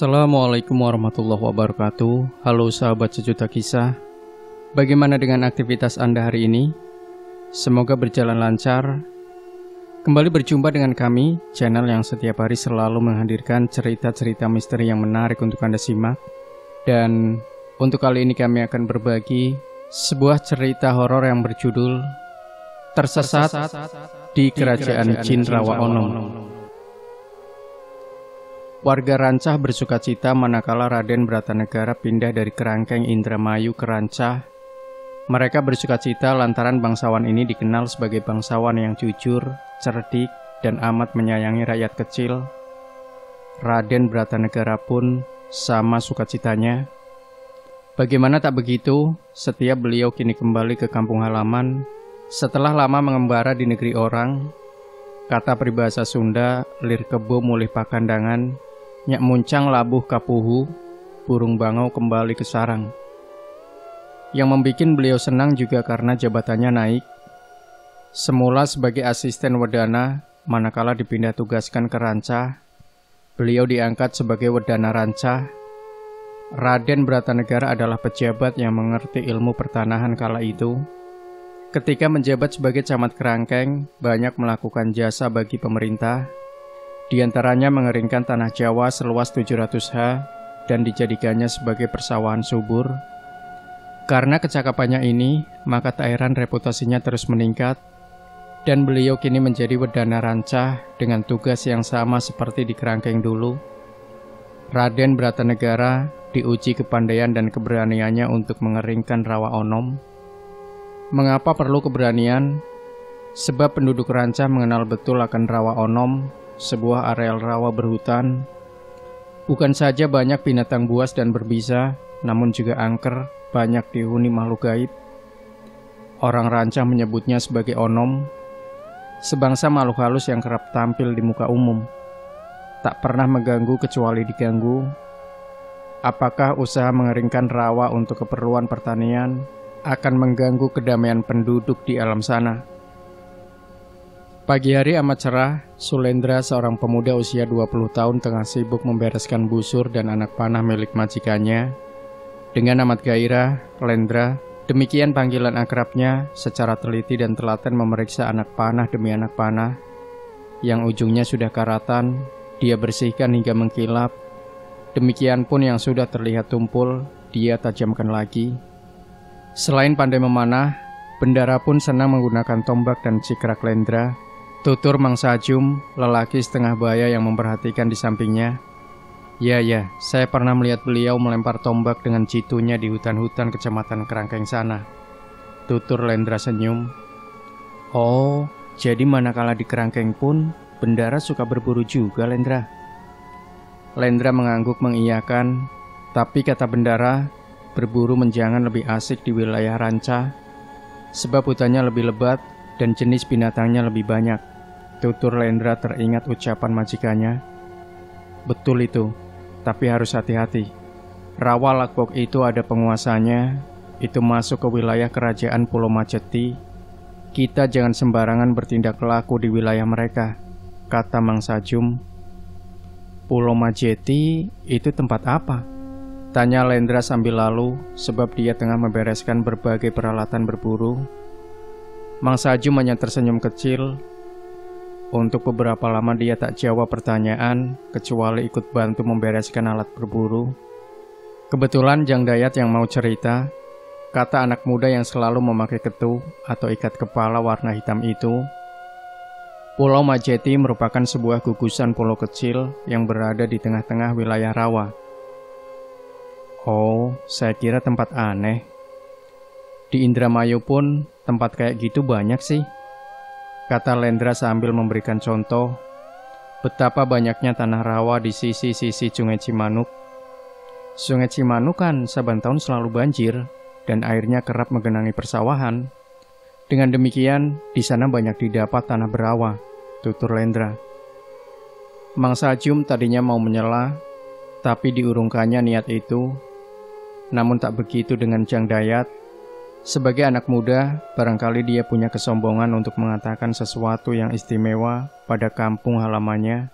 Assalamualaikum warahmatullahi wabarakatuh. Halo sahabat sejuta kisah. Bagaimana dengan aktivitas Anda hari ini? Semoga berjalan lancar. Kembali berjumpa dengan kami, channel yang setiap hari selalu menghadirkan cerita-cerita misteri yang menarik untuk Anda simak. Dan untuk kali ini kami akan berbagi sebuah cerita horor yang berjudul Tersesat di Kerajaan Jin Rawa Onom. Warga Rancah bersukacita manakala Raden Bratanegara pindah dari Kerangkeng Indramayu ke Rancah. Mereka bersukacita lantaran bangsawan ini dikenal sebagai bangsawan yang jujur, cerdik, dan amat menyayangi rakyat kecil. Raden Bratanegara pun sama sukacitanya. Bagaimana tak begitu, setiap beliau kini kembali ke kampung halaman setelah lama mengembara di negeri orang. Kata peribahasa Sunda, lir kebo mulih pakandangan, nyak muncang labuh kapuhu, burung bangau kembali ke sarang. Yang membuat beliau senang juga karena jabatannya naik. Semula sebagai asisten Wedana, manakala dipindah tugaskan ke Rancah, beliau diangkat sebagai Wedana Rancah. Raden Bratanegara adalah pejabat yang mengerti ilmu pertanahan kala itu. Ketika menjabat sebagai camat Kerangkeng, banyak melakukan jasa bagi pemerintah. Di antaranya mengeringkan tanah Jawa seluas 700 ha dan dijadikannya sebagai persawahan subur. Karena kecakapannya ini, maka tak heran reputasinya terus meningkat, dan beliau kini menjadi Wedana Rancah dengan tugas yang sama seperti di Kerangkeng dulu. Raden Bratanegara diuji kepandaian dan keberaniannya untuk mengeringkan rawa onom. Mengapa perlu keberanian? Sebab penduduk Rancah mengenal betul akan rawa onom, sebuah areal rawa berhutan. Bukan saja banyak binatang buas dan berbisa, namun juga angker, banyak dihuni makhluk gaib. Orang Rancah menyebutnya sebagai onom, sebangsa makhluk halus yang kerap tampil di muka umum. Tak pernah mengganggu kecuali diganggu. Apakah usaha mengeringkan rawa untuk keperluan pertanian akan mengganggu kedamaian penduduk di alam sana? Pagi hari amat cerah, Sulendra, seorang pemuda usia 20 tahun, tengah sibuk membereskan busur dan anak panah milik majikannya. Dengan amat gairah, Lendra, demikian panggilan akrabnya, secara teliti dan telaten memeriksa anak panah demi anak panah. Yang ujungnya sudah karatan, dia bersihkan hingga mengkilap. Demikian pun yang sudah terlihat tumpul, dia tajamkan lagi. Selain pandai memanah, Bendara pun senang menggunakan tombak dan cikrak Lendra. Tutur Mang Sajum, lelaki setengah baya yang memperhatikan di sampingnya. Ya, saya pernah melihat beliau melempar tombak dengan citunya di hutan-hutan kecamatan Kerangkeng sana. Tutur Lendra senyum. Oh, jadi manakala di Kerangkeng pun, Bendara suka berburu juga, Lendra? Lendra mengangguk mengiyakan, tapi kata Bendara, berburu menjangan lebih asik di wilayah Rancah, sebab hutannya lebih lebat dan jenis binatangnya lebih banyak. Tutur Lendra teringat ucapan majikannya. Betul itu, tapi harus hati-hati. Rawa Lakbok itu ada penguasanya, itu masuk ke wilayah kerajaan Pulau Majeti. Kita jangan sembarangan bertindak laku di wilayah mereka, kata Mang Sajum. Pulau Majeti itu tempat apa? Tanya Lendra sambil lalu, sebab dia tengah membereskan berbagai peralatan berburu. Mang Sajum hanya tersenyum kecil. Untuk beberapa lama dia tak jawab pertanyaan, kecuali ikut bantu membereskan alat berburu. Kebetulan Jang Dayat yang mau cerita, kata anak muda yang selalu memakai ketu atau ikat kepala warna hitam itu. Pulau Majeti merupakan sebuah gugusan pulau kecil yang berada di tengah-tengah wilayah rawa. Oh, saya kira tempat aneh. Di Indramayu pun tempat kayak gitu banyak sih, kata Lendra sambil memberikan contoh betapa banyaknya tanah rawa di sisi-sisi Sungai Cimanuk. Sungai Cimanuk kan saban tahun selalu banjir dan airnya kerap menggenangi persawahan. Dengan demikian, di sana banyak didapat tanah berawa, tutur Lendra. Mang Sajum tadinya mau menyela, tapi diurungkannya niat itu. Namun tak begitu dengan Jang Dayat. Sebagai anak muda, barangkali dia punya kesombongan untuk mengatakan sesuatu yang istimewa pada kampung halamannya.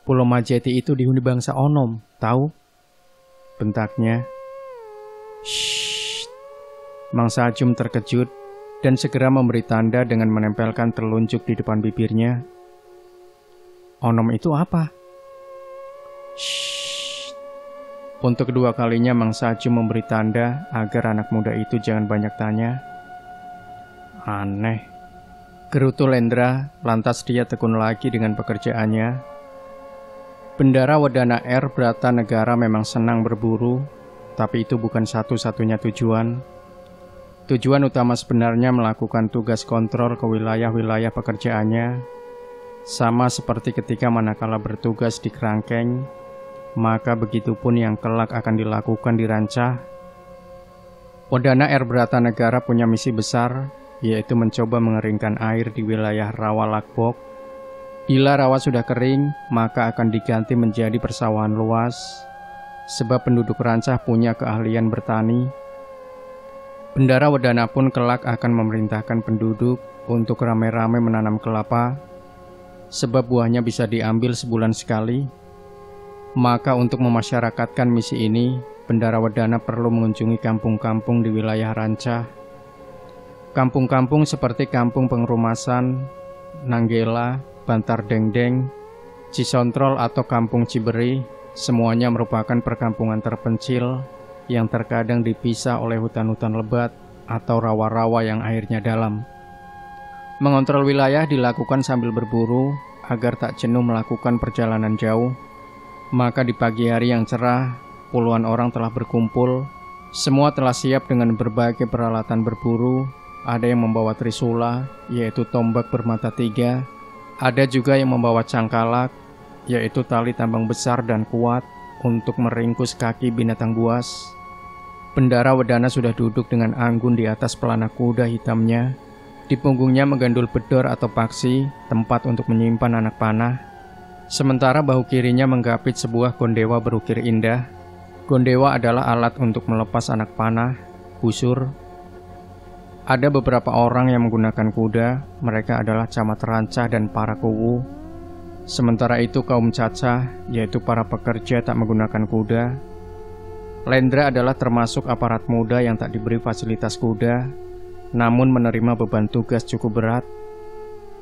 Pulau Majeti itu dihuni bangsa Onom, tahu? Bentaknya. Shh. Mang Sajum terkejut dan segera memberi tanda dengan menempelkan telunjuk di depan bibirnya. Onom itu apa? Shh. Untuk kedua kalinya Mang Sajum memberi tanda agar anak muda itu jangan banyak tanya. Aneh. Gerutu Lendra, lantas dia tekun lagi dengan pekerjaannya. Bendara Wedana R Bratanegara memang senang berburu, tapi itu bukan satu-satunya tujuan. Tujuan utama sebenarnya melakukan tugas kontrol ke wilayah-wilayah pekerjaannya, sama seperti ketika manakala bertugas di Kerangkeng, maka begitupun yang kelak akan dilakukan di Rancah. Wedana R Bratanegara punya misi besar, yaitu mencoba mengeringkan air di wilayah Rawa Lakbok. Bila rawa sudah kering, maka akan diganti menjadi persawahan luas, sebab penduduk Rancah punya keahlian bertani. Bendara Wedana pun kelak akan memerintahkan penduduk untuk ramai-ramai menanam kelapa, sebab buahnya bisa diambil sebulan sekali. Maka untuk memasyarakatkan misi ini, Bendara Wedana perlu mengunjungi kampung-kampung di wilayah Rancah. Kampung-kampung seperti Kampung Pengrumasan, Nanggela, Bantar Dengdeng, Cisontrol atau Kampung Ciberi, semuanya merupakan perkampungan terpencil yang terkadang dipisah oleh hutan-hutan lebat atau rawa-rawa yang airnya dalam. Mengontrol wilayah dilakukan sambil berburu agar tak jenuh melakukan perjalanan jauh. Maka di pagi hari yang cerah, puluhan orang telah berkumpul. Semua telah siap dengan berbagai peralatan berburu. Ada yang membawa trisula, yaitu tombak bermata 3. Ada juga yang membawa cangkalak, yaitu tali tambang besar dan kuat untuk meringkus kaki binatang buas. Bendara Wedana sudah duduk dengan anggun di atas pelana kuda hitamnya. Di punggungnya menggandul bedor atau paksi, tempat untuk menyimpan anak panah. Sementara bahu kirinya menggapit sebuah gondewa berukir indah. Gondewa adalah alat untuk melepas anak panah, busur. Ada beberapa orang yang menggunakan kuda, mereka adalah camat Rancah dan para kuwu. Sementara itu kaum cacah, yaitu para pekerja tak menggunakan kuda. Lendra adalah termasuk aparat muda yang tak diberi fasilitas kuda, namun menerima beban tugas cukup berat.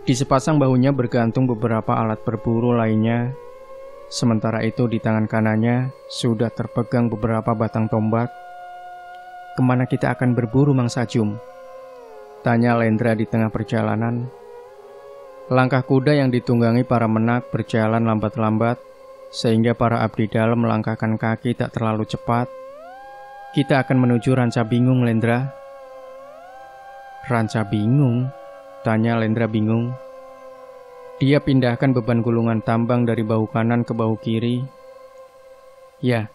Di sepasang bahunya bergantung beberapa alat berburu lainnya. Sementara itu di tangan kanannya sudah terpegang beberapa batang tombak. Kemana kita akan berburu, Mang Sajum? Tanya Lendra di tengah perjalanan. Langkah kuda yang ditunggangi para menak berjalan lambat-lambat, sehingga para abdi dalam melangkahkan kaki tak terlalu cepat. Kita akan menuju Rancah Bingung, Lendra. Rancah Bingung? Tanya Lendra bingung. Dia pindahkan beban gulungan tambang dari bahu kanan ke bahu kiri. Ya,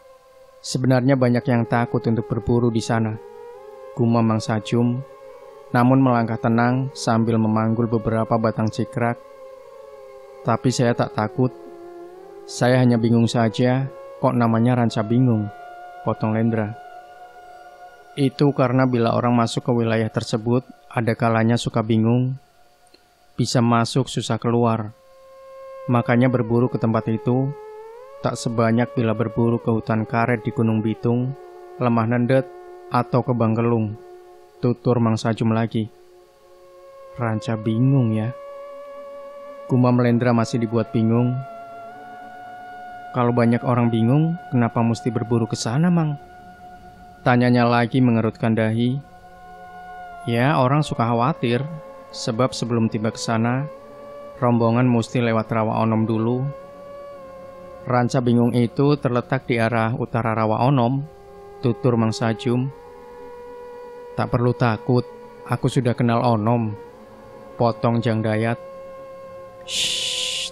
sebenarnya banyak yang takut untuk berburu di sana, gumam Mang Sajum, namun melangkah tenang sambil memanggul beberapa batang cikrak. Tapi saya tak takut. Saya hanya bingung saja, kok namanya Rancah Bingung, potong Lendra. Itu karena bila orang masuk ke wilayah tersebut, ada kalanya suka bingung. Bisa masuk, susah keluar. Makanya berburu ke tempat itu tak sebanyak bila berburu ke hutan karet di Gunung Bitung, Lemah Nendet, atau ke Bangkelung. Tutur Mang Sajum lagi. Rancah Bingung ya. Gumam Lendra masih dibuat bingung. Kalau banyak orang bingung, kenapa mesti berburu ke sana, Mang? Tanyanya lagi mengerutkan dahi. Ya, orang suka khawatir, sebab sebelum tiba ke sana, rombongan mesti lewat Rawa Onom dulu. Rancah Bingung itu terletak di arah utara Rawa Onom, tutur Mang Sajum. Tak perlu takut, aku sudah kenal Onom, potong Jang Dayat. Shh.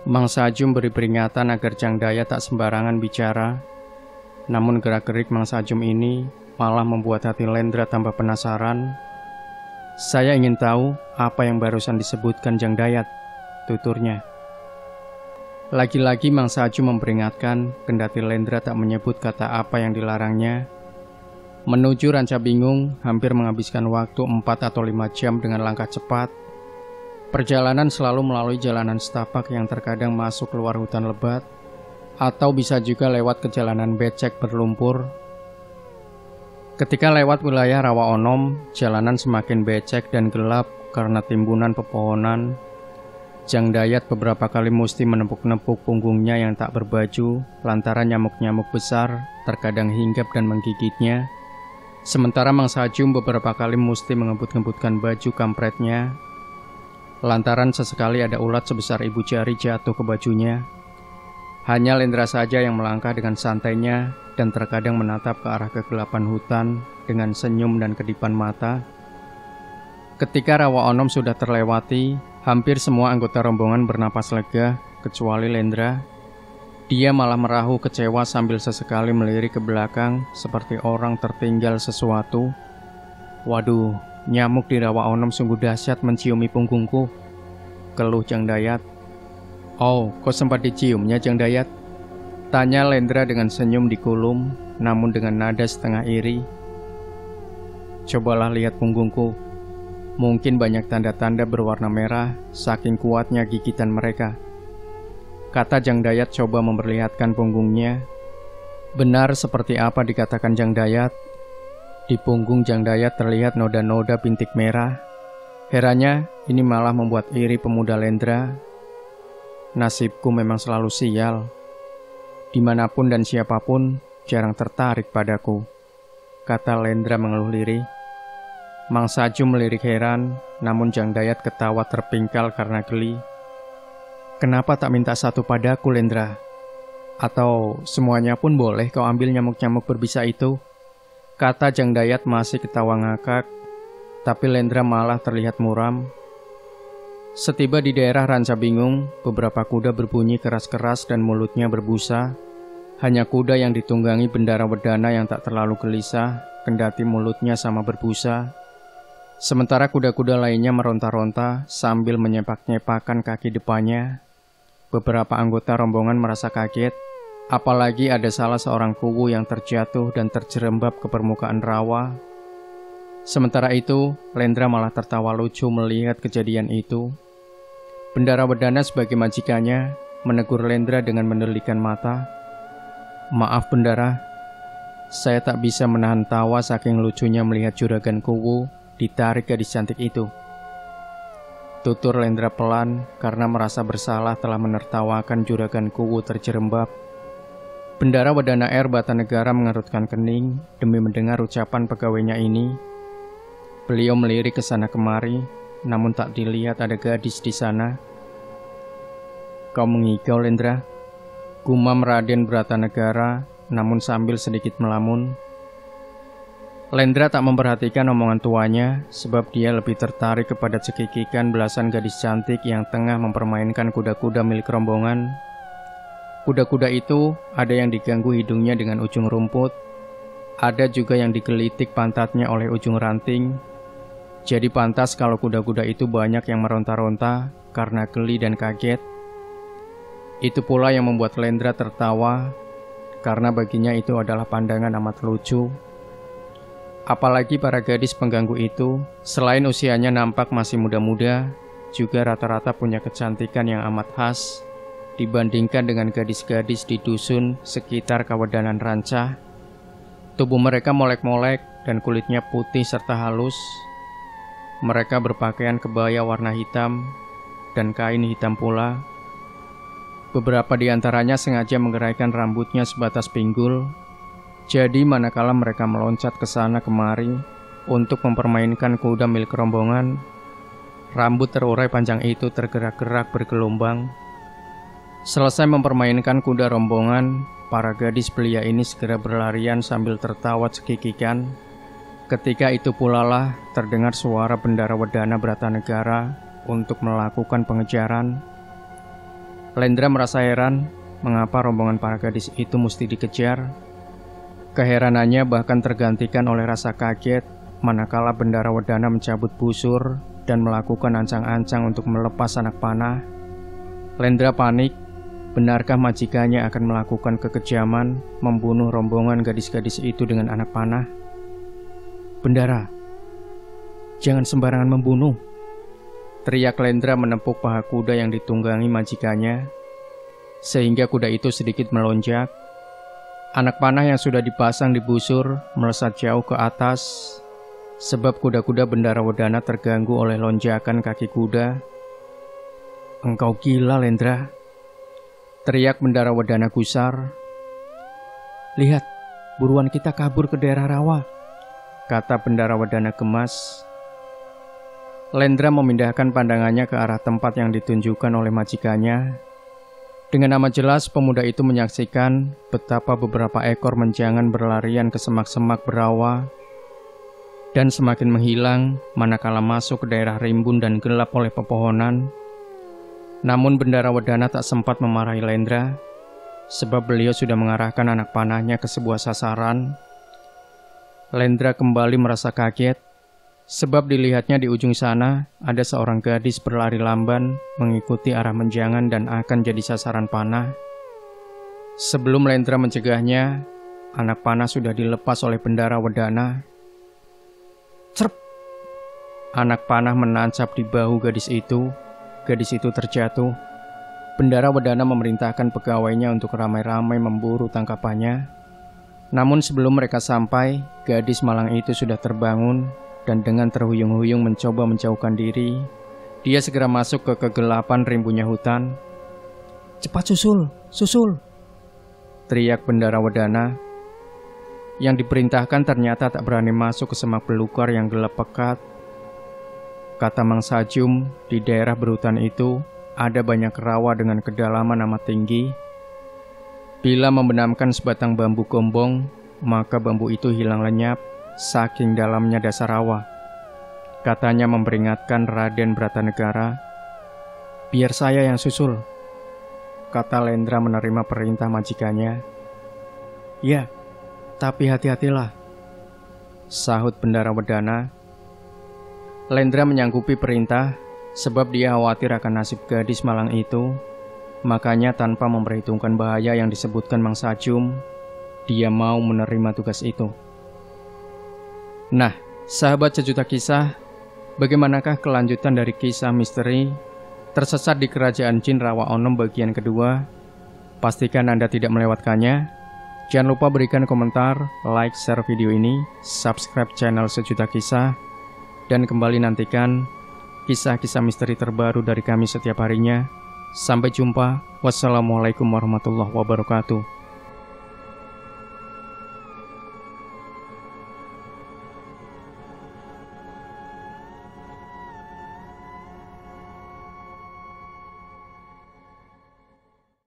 Mang Sajum beri peringatan agar Jang Dayat tak sembarangan bicara. Namun gerak-gerik Mang Sajum ini malah membuat hati Lendra tambah penasaran. Saya ingin tahu apa yang barusan disebutkan Jang Dayat, tuturnya. Lagi-lagi Mang Sajum memperingatkan, kendati Lendra tak menyebut kata apa yang dilarangnya. Menuju Rancah Bingung hampir menghabiskan waktu 4 atau 5 jam dengan langkah cepat. Perjalanan selalu melalui jalanan setapak yang terkadang masuk keluar hutan lebat, Atau bisa juga lewat ke jalanan becek berlumpur. Ketika lewat wilayah Rawa Onom, jalanan semakin becek dan gelap karena timbunan pepohonan. Jang Dayat beberapa kali mesti menepuk-nepuk punggungnya yang tak berbaju lantaran nyamuk-nyamuk besar terkadang hinggap dan menggigitnya. Sementara Mang Sajum beberapa kali mesti mengebut-ngebutkan baju kampretnya lantaran sesekali ada ulat sebesar ibu jari jatuh ke bajunya. Hanya Lendra saja yang melangkah dengan santainya dan terkadang menatap ke arah kegelapan hutan dengan senyum dan kedipan mata. Ketika Rawa Onom sudah terlewati, hampir semua anggota rombongan bernapas lega kecuali Lendra. Dia malah merahu kecewa sambil sesekali melirik ke belakang seperti orang tertinggal sesuatu. Waduh, nyamuk di Rawa Onom sungguh dahsyat menciumi punggungku, keluh Jang Dayat. Oh, kok sempat diciumnya Jang Dayat? Tanya Lendra dengan senyum dikulum, namun dengan nada setengah iri. Cobalah lihat punggungku. Mungkin banyak tanda-tanda berwarna merah, saking kuatnya gigitan mereka. Kata Jang Dayat coba memperlihatkan punggungnya. Benar seperti apa dikatakan Jang Dayat. Di punggung Jang Dayat terlihat noda-noda bintik merah. Herannya, ini malah membuat iri pemuda Lendra. Nasibku memang selalu sial. Dimanapun dan siapapun jarang tertarik padaku, kata Lendra mengeluh lirih. Mang Sajum melirik heran, namun Jang Dayat ketawa terpingkal karena geli. Kenapa tak minta satu padaku, Lendra? Atau semuanya pun boleh kau ambil nyamuk-nyamuk berbisa itu? Kata Jang Dayat masih ketawa ngakak, tapi Lendra malah terlihat muram. Setiba di daerah Ranca Bingung, beberapa kuda berbunyi keras-keras dan mulutnya berbusa. Hanya kuda yang ditunggangi Bendara Wedana yang tak terlalu gelisah, kendati mulutnya sama berbusa. Sementara kuda-kuda lainnya meronta-ronta sambil menyepak-nyepakkan kaki depannya. Beberapa anggota rombongan merasa kaget, apalagi ada salah seorang kuwu yang terjatuh dan terjerembab ke permukaan rawa. Sementara itu, Lendra malah tertawa lucu melihat kejadian itu. Bendara Wedana sebagai majikannya menegur Lendra dengan mendelikan mata. Maaf Bendara, saya tak bisa menahan tawa saking lucunya melihat juragan kuwu ditarik gadis cantik itu. Tutur Lendra pelan karena merasa bersalah telah menertawakan juragan kuwu terjerembab. Bendara Wedana R Batanegara mengerutkan kening demi mendengar ucapan pegawainya ini. Beliau melirik ke sana kemari, namun tak dilihat ada gadis di sana. Kau mengigau Lendra? Gumam Raden Bratanegara, namun sambil sedikit melamun. Lendra tak memperhatikan omongan tuanya, sebab dia lebih tertarik kepada cekikikan belasan gadis cantik yang tengah mempermainkan kuda-kuda milik rombongan. Kuda-kuda itu ada yang diganggu hidungnya dengan ujung rumput, ada juga yang digelitik pantatnya oleh ujung ranting. Jadi pantas kalau kuda-kuda itu banyak yang meronta-ronta karena geli dan kaget. Itu pula yang membuat Lendra tertawa, karena baginya itu adalah pandangan amat lucu. Apalagi para gadis pengganggu itu, selain usianya nampak masih muda-muda, juga rata-rata punya kecantikan yang amat khas dibandingkan dengan gadis-gadis di dusun sekitar Kawedanan Ranca. Tubuh mereka molek-molek dan kulitnya putih serta halus. Mereka berpakaian kebaya warna hitam dan kain hitam pula. Beberapa di antaranya sengaja menggeraikan rambutnya sebatas pinggul. Jadi manakala mereka meloncat ke sana kemari untuk mempermainkan kuda milik rombongan, rambut terurai panjang itu tergerak-gerak bergelombang. Selesai mempermainkan kuda rombongan, para gadis belia ini segera berlarian sambil tertawa cekikikan. Ketika itu pula lah terdengar suara Bendara Wedana Bratanegara untuk melakukan pengejaran. Lendra merasa heran mengapa rombongan para gadis itu mesti dikejar. Keheranannya bahkan tergantikan oleh rasa kaget manakala Bendara Wedana mencabut busur dan melakukan ancang-ancang untuk melepas anak panah. Lendra panik, benarkah majikannya akan melakukan kekejaman membunuh rombongan gadis-gadis itu dengan anak panah? Bendara, jangan sembarangan membunuh, teriak Lendra menepuk paha kuda yang ditunggangi majikannya. sehingga kuda itu sedikit melonjak. Anak panah yang sudah dipasang di busur melesat jauh ke atas, sebab kuda-kuda Bendarawardhana terganggu oleh lonjakan kaki kuda. "Engkau gila, Lendra!" teriak Bendarawardhana gusar. "Lihat, buruan kita kabur ke daerah rawa," kata Bendarawardhana gemas. Lendra memindahkan pandangannya ke arah tempat yang ditunjukkan oleh majikannya. Dengan amat jelas pemuda itu menyaksikan betapa beberapa ekor menjangan berlarian ke semak-semak berawa dan semakin menghilang manakala masuk ke daerah rimbun dan gelap oleh pepohonan. Namun Bendarawardhana tak sempat memarahi Lendra, sebab beliau sudah mengarahkan anak panahnya ke sebuah sasaran. Lendra kembali merasa kaget, sebab dilihatnya di ujung sana ada seorang gadis berlari lamban mengikuti arah menjangan dan akan jadi sasaran panah. Sebelum Lendra mencegahnya, anak panah sudah dilepas oleh Bendarawardhana. Cerp! Anak panah menancap di bahu gadis itu. Gadis itu terjatuh. Bendarawardhana memerintahkan pegawainya untuk ramai-ramai memburu tangkapannya. Namun sebelum mereka sampai, gadis malang itu sudah terbangun dan dengan terhuyung-huyung mencoba menjauhkan diri. Dia segera masuk ke kegelapan rimbunnya hutan. "Cepat susul, susul!" teriak Bendarawardhana. Yang diperintahkan ternyata tak berani masuk ke semak belukar yang gelap pekat. Kata Mang Sajum, di daerah berhutan itu ada banyak rawa dengan kedalaman amat tinggi. Bila membenamkan sebatang bambu gombong, maka bambu itu hilang lenyap saking dalamnya dasar rawa. Katanya memperingatkan Raden Bratanegara. "Biar saya yang susul," kata Lendra menerima perintah majikannya. "Ya, tapi hati-hatilah," sahut Bendarawardhana. Lendra menyanggupi perintah, sebab dia khawatir akan nasib gadis malang itu. Makanya tanpa memperhitungkan bahaya yang disebutkan Mang Sajum, dia mau menerima tugas itu. Nah, sahabat sejuta kisah, bagaimanakah kelanjutan dari kisah misteri tersesat di Kerajaan Jin Rawa Onom bagian kedua? Pastikan Anda tidak melewatkannya. Jangan lupa berikan komentar, like, share video ini, subscribe channel Sejuta Kisah, dan kembali nantikan kisah-kisah misteri terbaru dari kami setiap harinya. Sampai jumpa. Wassalamualaikum warahmatullahi wabarakatuh.